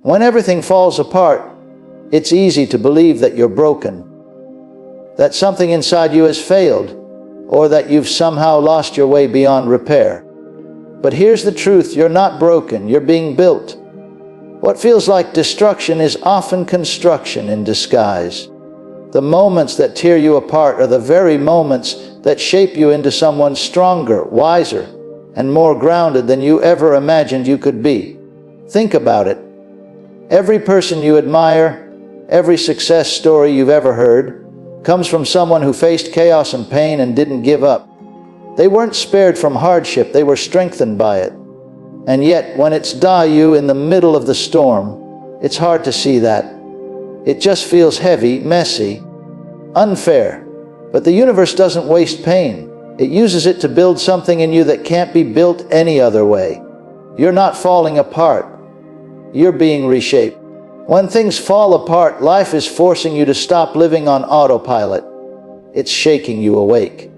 When everything falls apart, it's easy to believe that you're broken, that something inside you has failed, or that you've somehow lost your way beyond repair. But here's the truth: you're not broken, you're being built. What feels like destruction is often construction in disguise. The moments that tear you apart are the very moments that shape you into someone stronger, wiser, and more grounded than you ever imagined you could be. Think about it. Every person you admire, every success story you've ever heard, comes from someone who faced chaos and pain and didn't give up. They weren't spared from hardship, they were strengthened by it. And yet, when it's you in the middle of the storm, it's hard to see that. It just feels heavy, messy, unfair. But the universe doesn't waste pain. It uses it to build something in you that can't be built any other way. You're not falling apart. You're being reshaped. When things fall apart, life is forcing you to stop living on autopilot. It's shaking you awake.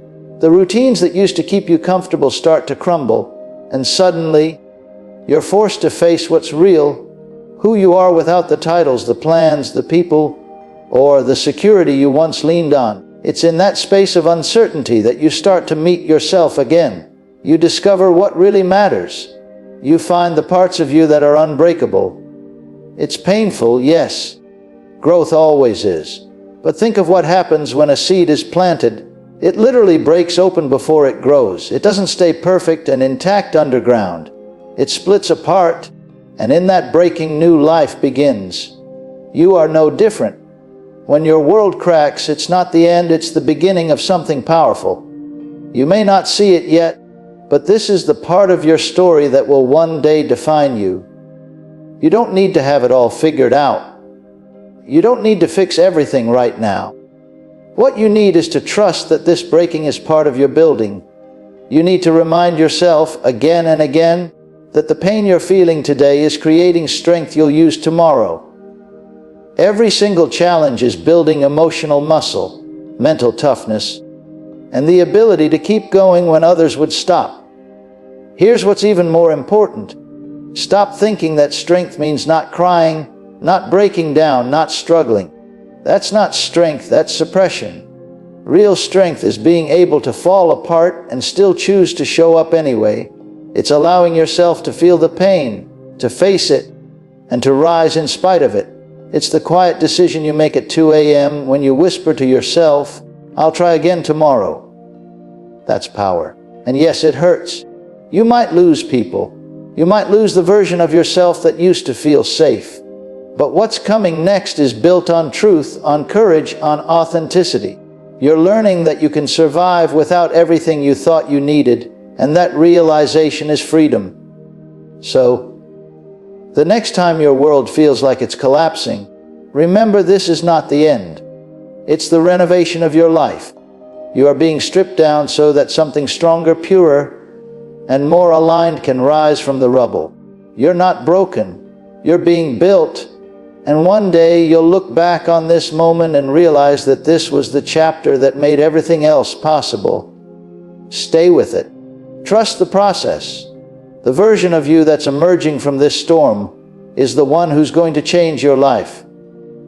The routines that used to keep you comfortable start to crumble, and suddenly, you're forced to face what's real, who you are without the titles, the plans, the people, or the security you once leaned on. It's in that space of uncertainty that you start to meet yourself again. You discover what really matters. You find the parts of you that are unbreakable. It's painful, yes. Growth always is. But think of what happens when a seed is planted. It literally breaks open before it grows. It doesn't stay perfect and intact underground. It splits apart, and in that breaking, new life begins. You are no different. When your world cracks, it's not the end, it's the beginning of something powerful. You may not see it yet, but this is the part of your story that will one day define you. You don't need to have it all figured out. You don't need to fix everything right now. What you need is to trust that this breaking is part of your building. You need to remind yourself again and again that the pain you're feeling today is creating strength you'll use tomorrow. Every single challenge is building emotional muscle, mental toughness, and the ability to keep going when others would stop. Here's what's even more important. Stop thinking that strength means not crying, not breaking down, not struggling. That's not strength, that's suppression. Real strength is being able to fall apart and still choose to show up anyway. It's allowing yourself to feel the pain, to face it, and to rise in spite of it. It's the quiet decision you make at 2 a.m. when you whisper to yourself, "I'll try again tomorrow." That's power. And yes, it hurts. You might lose people. You might lose the version of yourself that used to feel safe. But what's coming next is built on truth, on courage, on authenticity. You're learning that you can survive without everything you thought you needed, and that realization is freedom. So, the next time your world feels like it's collapsing, remember this is not the end. It's the renovation of your life. You are being stripped down so that something stronger, purer, and more aligned can rise from the rubble. You're not broken. You're being built. And one day you'll look back on this moment and realize that this was the chapter that made everything else possible. Stay with it. Trust the process. The version of you that's emerging from this storm is the one who's going to change your life.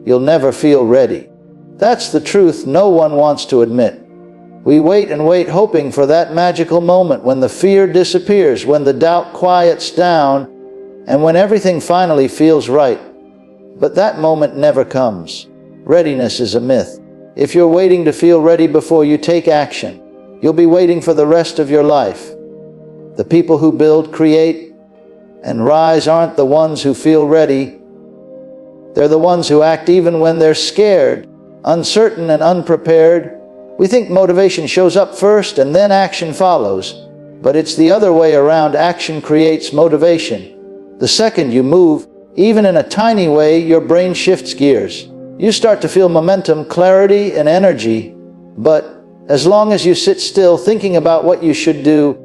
You'll never feel ready. That's the truth no one wants to admit. We wait and wait, hoping for that magical moment when the fear disappears, when the doubt quiets down, and when everything finally feels right. But that moment never comes. Readiness is a myth. If you're waiting to feel ready before you take action, you'll be waiting for the rest of your life. The people who build, create, and rise aren't the ones who feel ready. They're the ones who act even when they're scared, uncertain, and unprepared. We think motivation shows up first and then action follows. But it's the other way around. Action creates motivation. The second you move, even in a tiny way, your brain shifts gears. You start to feel momentum, clarity, and energy. But as long as you sit still thinking about what you should do,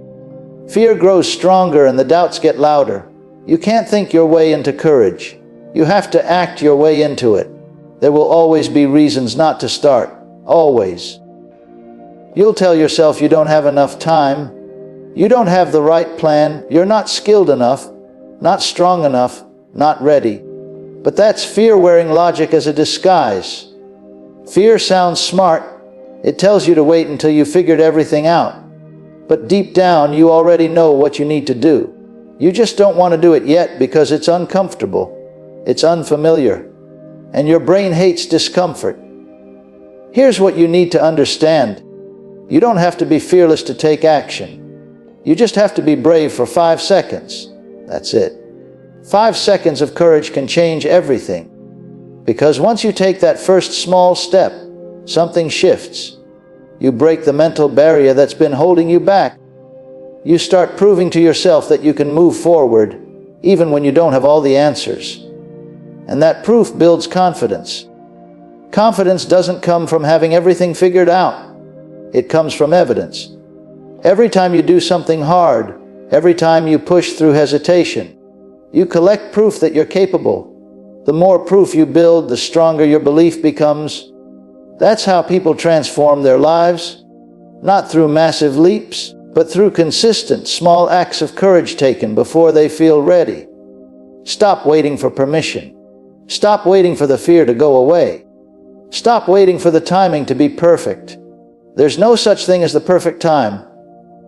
fear grows stronger and the doubts get louder. You can't think your way into courage. You have to act your way into it. There will always be reasons not to start. Always. You'll tell yourself you don't have enough time. You don't have the right plan. You're not skilled enough, not strong enough, not ready. But that's fear wearing logic as a disguise. Fear sounds smart. It tells you to wait until you figured everything out. But deep down, you already know what you need to do. You just don't want to do it yet because it's uncomfortable. It's unfamiliar. And your brain hates discomfort. Here's what you need to understand. You don't have to be fearless to take action. You just have to be brave for 5 seconds. That's it. 5 seconds of courage can change everything. Because once you take that first small step, something shifts. You break the mental barrier that's been holding you back. You start proving to yourself that you can move forward, even when you don't have all the answers. And that proof builds confidence. Confidence doesn't come from having everything figured out. It comes from evidence. Every time you do something hard, every time you push through hesitation, you collect proof that you're capable. The more proof you build, the stronger your belief becomes. That's how people transform their lives. Not through massive leaps, but through consistent, small acts of courage taken before they feel ready. Stop waiting for permission. Stop waiting for the fear to go away. Stop waiting for the timing to be perfect. There's no such thing as the perfect time.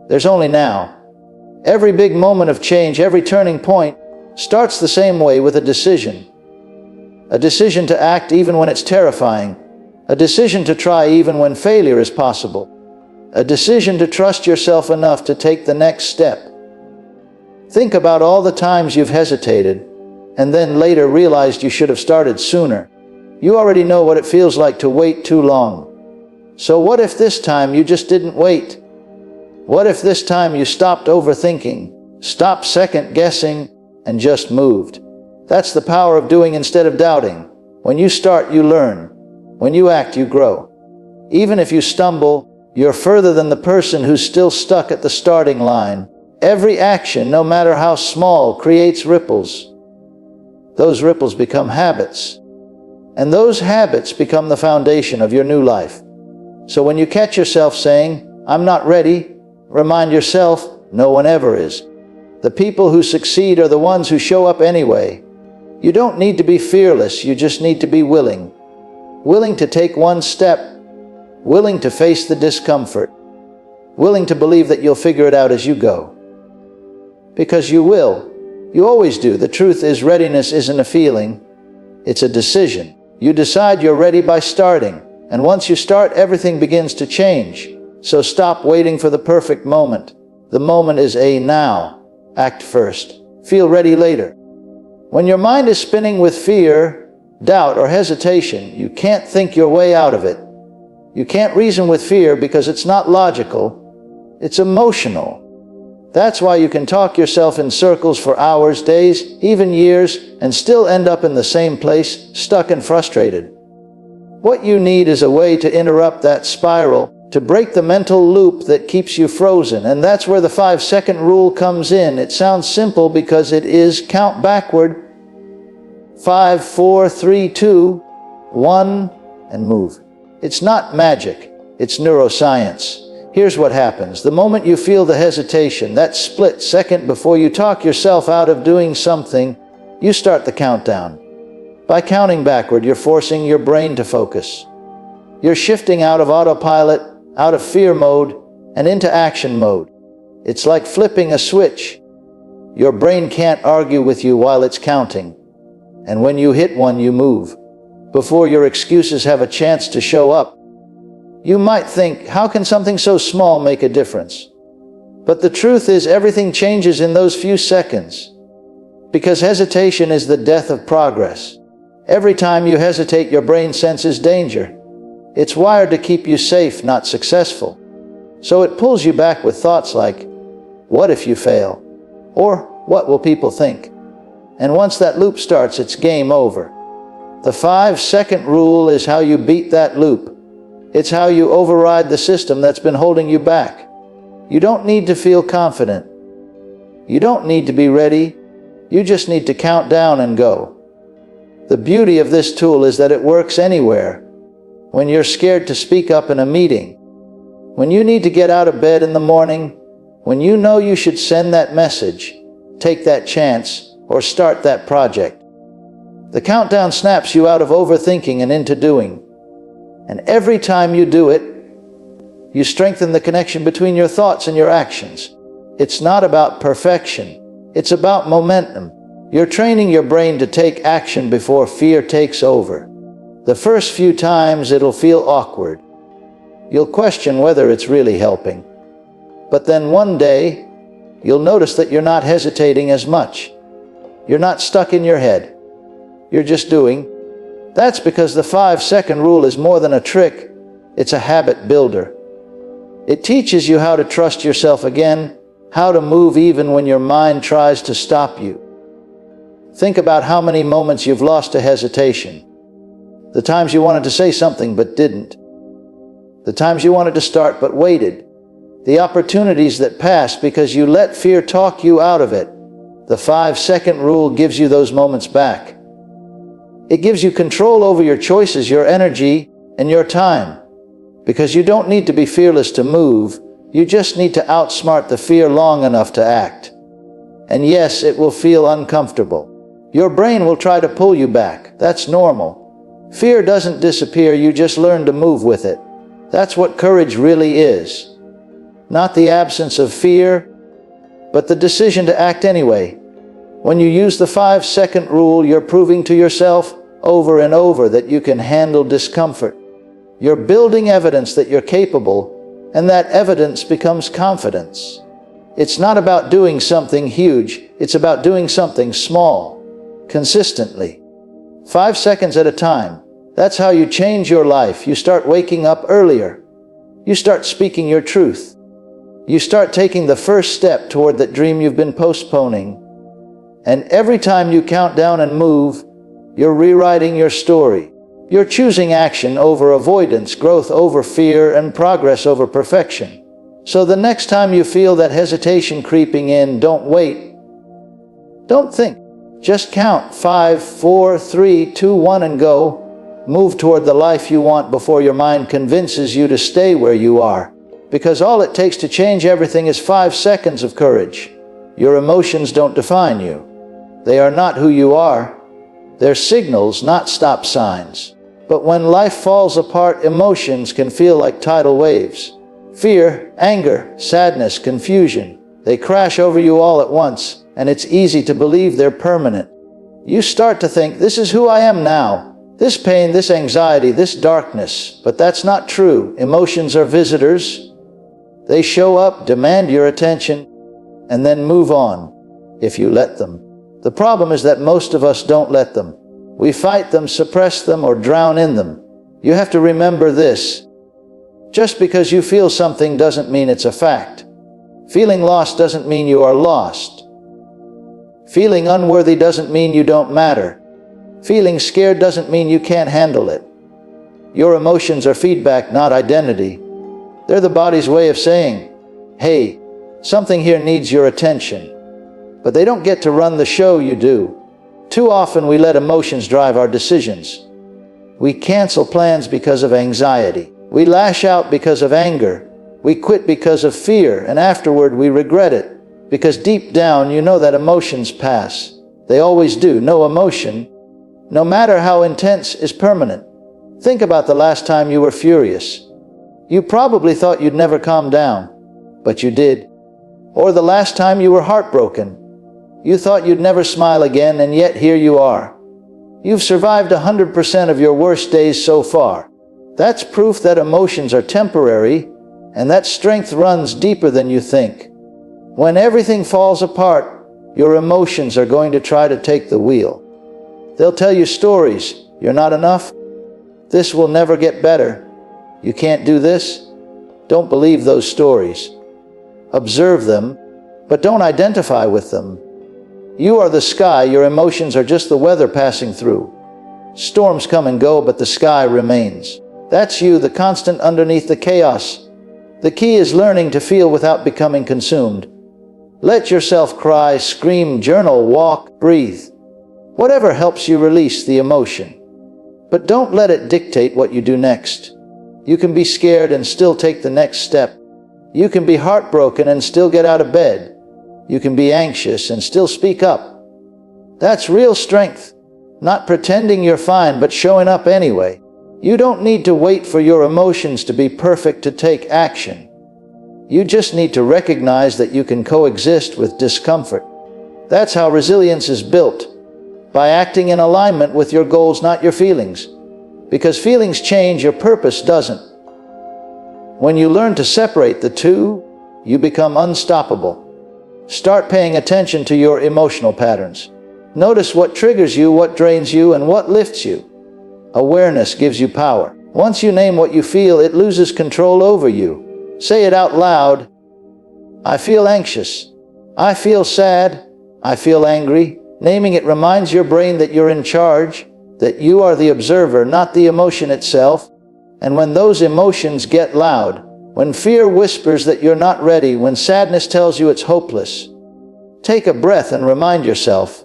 There's only now. Every big moment of change, every turning point, starts the same way, with a decision. A decision to act even when it's terrifying. A decision to try even when failure is possible. A decision to trust yourself enough to take the next step. Think about all the times you've hesitated, and then later realized you should have started sooner. You already know what it feels like to wait too long. So what if this time you just didn't wait? What if this time you stopped overthinking, stopped second-guessing, and just moved? That's the power of doing instead of doubting. When you start, you learn. When you act, you grow. Even if you stumble, you're further than the person who's still stuck at the starting line. Every action, no matter how small, creates ripples. Those ripples become habits. And those habits become the foundation of your new life. So when you catch yourself saying, "I'm not ready," remind yourself, no one ever is. The people who succeed are the ones who show up anyway. You don't need to be fearless, you just need to be willing. Willing to take one step. Willing to face the discomfort. Willing to believe that you'll figure it out as you go. Because you will. You always do. The truth is, readiness isn't a feeling. It's a decision. You decide you're ready by starting. And once you start, everything begins to change. So stop waiting for the perfect moment. The moment is a now. Act first. Feel ready later. When your mind is spinning with fear, doubt, or hesitation, you can't think your way out of it. You can't reason with fear because it's not logical. It's emotional. That's why you can talk yourself in circles for hours, days, even years, and still end up in the same place, stuck and frustrated. What you need is a way to interrupt that spiral, to break the mental loop that keeps you frozen. And that's where the 5-second rule comes in. It sounds simple because it is. Count backward. 5, 4, 3, 2, 1, and move. It's not magic. It's neuroscience. Here's what happens. The moment you feel the hesitation, that split second before you talk yourself out of doing something, you start the countdown. By counting backward, you're forcing your brain to focus. You're shifting out of autopilot, out of fear mode, and into action mode. It's like flipping a switch. Your brain can't argue with you while it's counting. And when you hit one, you move. Before your excuses have a chance to show up. You might think, how can something so small make a difference? But the truth is, everything changes in those few seconds. Because hesitation is the death of progress. Every time you hesitate, your brain senses danger. It's wired to keep you safe, not successful. So it pulls you back with thoughts like, what if you fail? Or, what will people think? And once that loop starts, it's game over. The 5-second rule is how you beat that loop. It's how you override the system that's been holding you back. You don't need to feel confident. You don't need to be ready. You just need to count down and go. The beauty of this tool is that it works anywhere. When you're scared to speak up in a meeting, when you need to get out of bed in the morning, when you know you should send that message, take that chance, or start that project. The countdown snaps you out of overthinking and into doing. And every time you do it, you strengthen the connection between your thoughts and your actions. It's not about perfection. It's about momentum. You're training your brain to take action before fear takes over. The first few times it'll feel awkward. You'll question whether it's really helping. But then one day, you'll notice that you're not hesitating as much. You're not stuck in your head. You're just doing. That's because the 5-second rule is more than a trick. It's a habit builder. It teaches you how to trust yourself again, how to move even when your mind tries to stop you. Think about how many moments you've lost to hesitation. The times you wanted to say something but didn't. The times you wanted to start but waited. The opportunities that passed because you let fear talk you out of it. The 5-second rule gives you those moments back. It gives you control over your choices, your energy, and your time. Because you don't need to be fearless to move. You just need to outsmart the fear long enough to act. And yes, it will feel uncomfortable. Your brain will try to pull you back. That's normal. Fear doesn't disappear, you just learn to move with it. That's what courage really is. Not the absence of fear, but the decision to act anyway. When you use the 5-second rule, you're proving to yourself over and over that you can handle discomfort. You're building evidence that you're capable, and that evidence becomes confidence. It's not about doing something huge, it's about doing something small. Consistently. 5 seconds at a time. That's how you change your life. You start waking up earlier. You start speaking your truth. You start taking the first step toward that dream you've been postponing. And every time you count down and move, you're rewriting your story. You're choosing action over avoidance, growth over fear, and progress over perfection. So the next time you feel that hesitation creeping in, don't wait. Don't think. Just count 5, 4, 3, 2, 1 and go. Move toward the life you want before your mind convinces you to stay where you are. Because all it takes to change everything is 5 seconds of courage. Your emotions don't define you. They are not who you are. They're signals, not stop signs. But when life falls apart, emotions can feel like tidal waves. Fear, anger, sadness, confusion. They crash over you all at once. And it's easy to believe they're permanent. You start to think, this is who I am now. This pain, this anxiety, this darkness. But that's not true. Emotions are visitors. They show up, demand your attention, and then move on, if you let them. The problem is that most of us don't let them. We fight them, suppress them, or drown in them. You have to remember this. Just because you feel something doesn't mean it's a fact. Feeling lost doesn't mean you are lost. Feeling unworthy doesn't mean you don't matter. Feeling scared doesn't mean you can't handle it. Your emotions are feedback, not identity. They're the body's way of saying, hey, something here needs your attention. But they don't get to run the show, you do. Too often we let emotions drive our decisions. We cancel plans because of anxiety. We lash out because of anger. We quit because of fear, and afterward we regret it. Because deep down, you know that emotions pass. They always do. No emotion, no matter how intense, is permanent. Think about the last time you were furious. You probably thought you'd never calm down, but you did. Or the last time you were heartbroken. You thought you'd never smile again, and yet here you are. You've survived 100% of your worst days so far. That's proof that emotions are temporary, and that strength runs deeper than you think. When everything falls apart, your emotions are going to try to take the wheel. They'll tell you stories. You're not enough. This will never get better. You can't do this. Don't believe those stories. Observe them, but don't identify with them. You are the sky. Your emotions are just the weather passing through. Storms come and go, but the sky remains. That's you, the constant underneath the chaos. The key is learning to feel without becoming consumed. Let yourself cry, scream, journal, walk, breathe. Whatever helps you release the emotion. But don't let it dictate what you do next. You can be scared and still take the next step. You can be heartbroken and still get out of bed. You can be anxious and still speak up. That's real strength. Not pretending you're fine, but showing up anyway. You don't need to wait for your emotions to be perfect to take action. You just need to recognize that you can coexist with discomfort. That's how resilience is built, by acting in alignment with your goals, not your feelings. Because feelings change, your purpose doesn't. When you learn to separate the two, you become unstoppable. Start paying attention to your emotional patterns. Notice what triggers you, what drains you, and what lifts you. Awareness gives you power. Once you name what you feel, it loses control over you. Say it out loud. I feel anxious. I feel sad. I feel angry. Naming it reminds your brain that you're in charge, that you are the observer, not the emotion itself. And when those emotions get loud, when fear whispers that you're not ready, when sadness tells you it's hopeless, take a breath and remind yourself,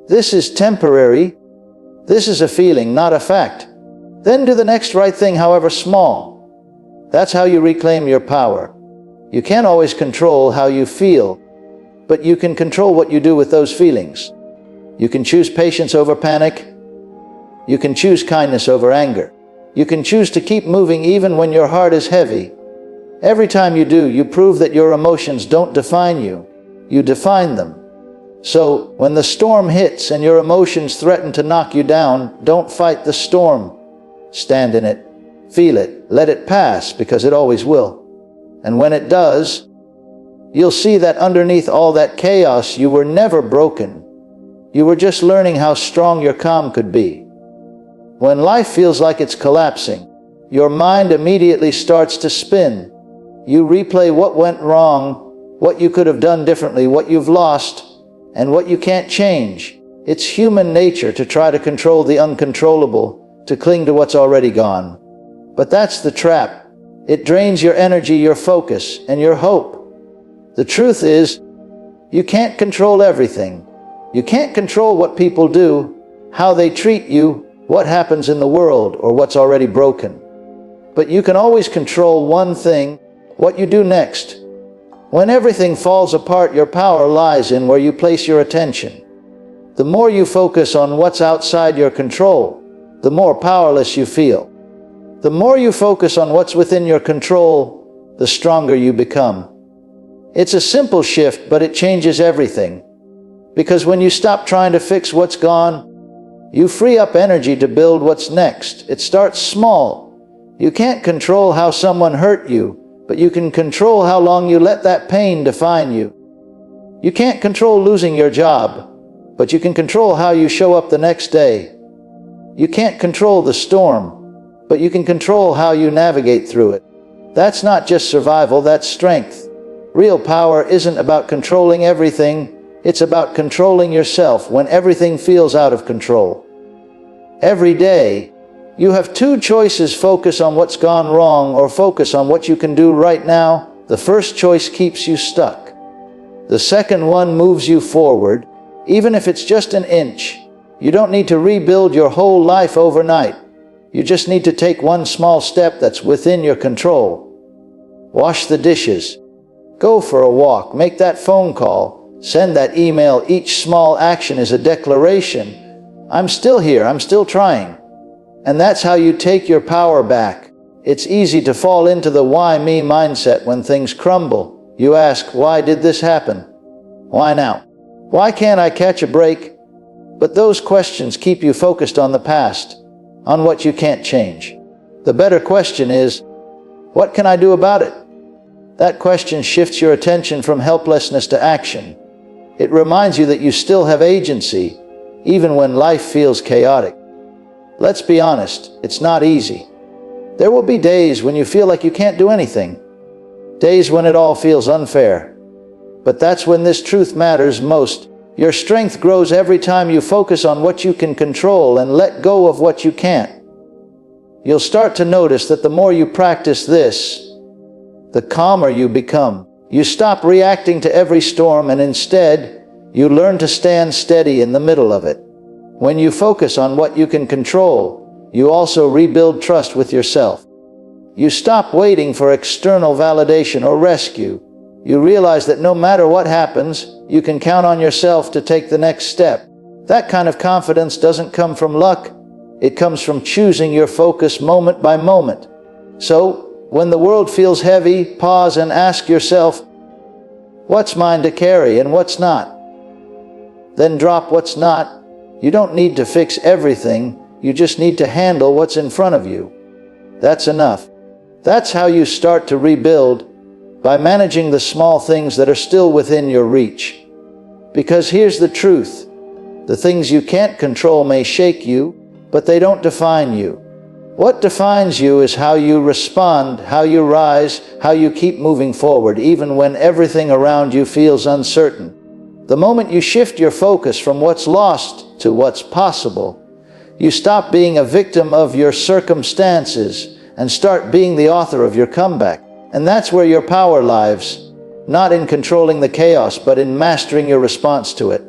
this is temporary. This is a feeling, not a fact. Then do the next right thing, however small. That's how you reclaim your power. You can't always control how you feel, but you can control what you do with those feelings. You can choose patience over panic. You can choose kindness over anger. You can choose to keep moving even when your heart is heavy. Every time you do, you prove that your emotions don't define you. You define them. So, when the storm hits and your emotions threaten to knock you down, don't fight the storm. Stand in it. Feel it. Let it pass, because it always will. And when it does, you'll see that underneath all that chaos, you were never broken. You were just learning how strong your calm could be. When life feels like it's collapsing, your mind immediately starts to spin. You replay what went wrong, what you could have done differently, what you've lost, and what you can't change. It's human nature to try to control the uncontrollable, to cling to what's already gone. But that's the trap. It drains your energy, your focus, and your hope. The truth is, you can't control everything. You can't control what people do, how they treat you, what happens in the world, or what's already broken. But you can always control one thing: what you do next. When everything falls apart, your power lies in where you place your attention. The more you focus on what's outside your control, the more powerless you feel. The more you focus on what's within your control, the stronger you become. It's a simple shift, but it changes everything. Because when you stop trying to fix what's gone, you free up energy to build what's next. It starts small. You can't control how someone hurt you, but you can control how long you let that pain define you. You can't control losing your job, but you can control how you show up the next day. You can't control the storm, but you can control how you navigate through it. That's not just survival, that's strength. Real power isn't about controlling everything. It's about controlling yourself when everything feels out of control. Every day, you have two choices: focus on what's gone wrong or focus on what you can do right now. The first choice keeps you stuck. The second one moves you forward, even if it's just an inch. You don't need to rebuild your whole life overnight. You just need to take one small step that's within your control. Wash the dishes. Go for a walk. Make that phone call. Send that email. Each small action is a declaration. I'm still here. I'm still trying. And that's how you take your power back. It's easy to fall into the why me mindset when things crumble. You ask, why did this happen? Why now? Why can't I catch a break? But those questions keep you focused on the past, on what you can't change. The better question is, what can I do about it? That question shifts your attention from helplessness to action. It reminds you that you still have agency, even when life feels chaotic. Let's be honest, it's not easy. There will be days when you feel like you can't do anything. Days when it all feels unfair. But that's when this truth matters most. Your strength grows every time you focus on what you can control and let go of what you can't. You'll start to notice that the more you practice this, the calmer you become. You stop reacting to every storm and instead, you learn to stand steady in the middle of it. When you focus on what you can control, you also rebuild trust with yourself. You stop waiting for external validation or rescue. You realize that no matter what happens, you can count on yourself to take the next step. That kind of confidence doesn't come from luck. It comes from choosing your focus moment by moment. So, when the world feels heavy, pause and ask yourself, what's mine to carry and what's not? Then drop what's not. You don't need to fix everything. You just need to handle what's in front of you. That's enough. That's how you start to rebuild, by managing the small things that are still within your reach. Because here's the truth. The things you can't control may shake you, but they don't define you. What defines you is how you respond, how you rise, how you keep moving forward, even when everything around you feels uncertain. The moment you shift your focus from what's lost to what's possible, you stop being a victim of your circumstances and start being the author of your comeback. And that's where your power lies, not in controlling the chaos, but in mastering your response to it.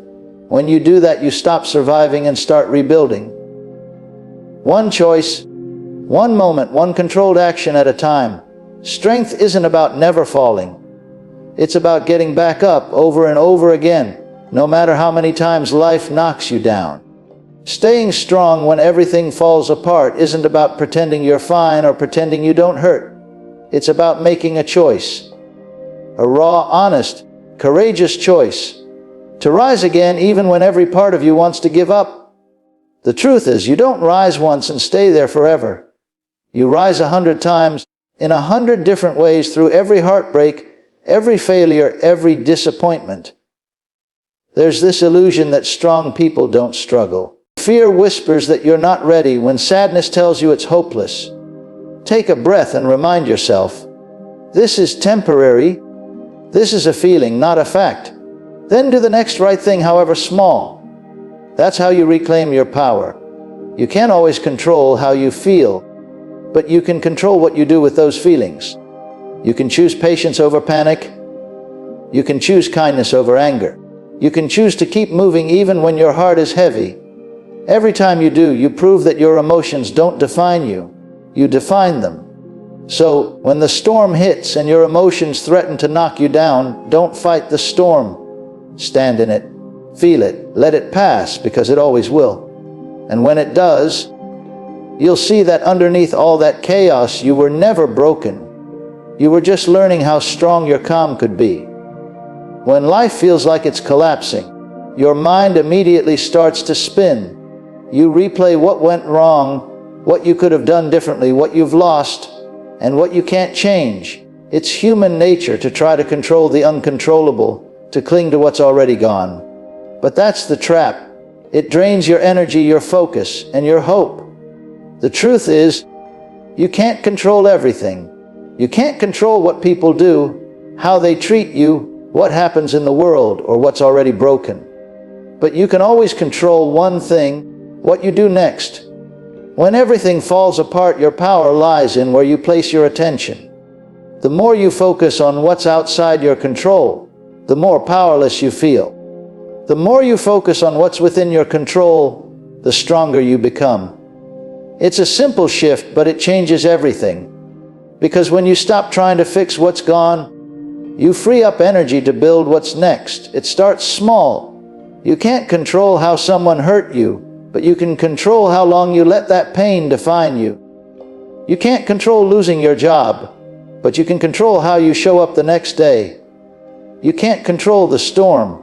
When you do that, you stop surviving and start rebuilding. One choice, one moment, one controlled action at a time. Strength isn't about never falling. It's about getting back up over and over again, no matter how many times life knocks you down. Staying strong when everything falls apart isn't about pretending you're fine or pretending you don't hurt. It's about making a choice. A raw, honest, courageous choice. To rise again even when every part of you wants to give up. The truth is, you don't rise once and stay there forever. You rise 100 times, in 100 different ways, through every heartbreak, every failure, every disappointment. There's this illusion that strong people don't struggle. Fear whispers that you're not ready when sadness tells you it's hopeless. Take a breath and remind yourself, this is temporary. This is a feeling, not a fact. Then do the next right thing, however small. That's how you reclaim your power. You can't always control how you feel, but you can control what you do with those feelings. You can choose patience over panic. You can choose kindness over anger. You can choose to keep moving even when your heart is heavy. Every time you do, you prove that your emotions don't define you. You define them. So, when the storm hits and your emotions threaten to knock you down, don't fight the storm. Stand in it. Feel it. Let it pass, because it always will. And when it does, you'll see that underneath all that chaos, you were never broken. You were just learning how strong your calm could be. When life feels like it's collapsing, your mind immediately starts to spin. You replay what went wrong, what you could have done differently, what you've lost, and what you can't change. It's human nature to try to control the uncontrollable, to cling to what's already gone. But that's the trap. It drains your energy, your focus, and your hope. The truth is, you can't control everything. You can't control what people do, how they treat you, what happens in the world, or what's already broken. But you can always control one thing: what you do next. When everything falls apart, your power lies in where you place your attention. The more you focus on what's outside your control, the more powerless you feel. The more you focus on what's within your control, the stronger you become. It's a simple shift, but it changes everything. Because when you stop trying to fix what's gone, you free up energy to build what's next. It starts small. You can't control how someone hurt you, but you can control how long you let that pain define you. You can't control losing your job, but you can control how you show up the next day. You can't control the storm,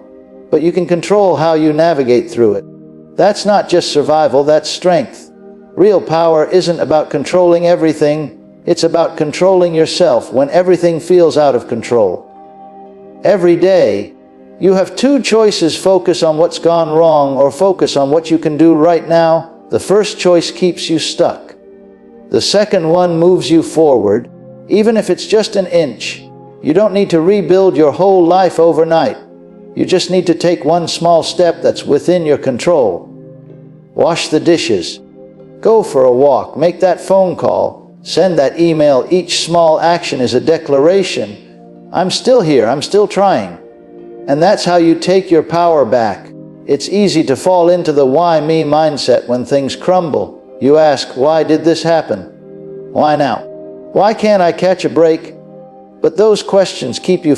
but you can control how you navigate through it. That's not just survival, that's strength. Real power isn't about controlling everything, it's about controlling yourself when everything feels out of control. Every day, you have two choices: focus on what's gone wrong or focus on what you can do right now. The first choice keeps you stuck. The second one moves you forward, even if it's just an inch. You don't need to rebuild your whole life overnight. You just need to take one small step that's within your control. Wash the dishes. Go for a walk. Make that phone call. Send that email. Each small action is a declaration. I'm still here. I'm still trying. And that's how you take your power back. It's easy to fall into the why me mindset when things crumble. You ask, why did this happen? Why now? Why can't I catch a break? But those questions keep you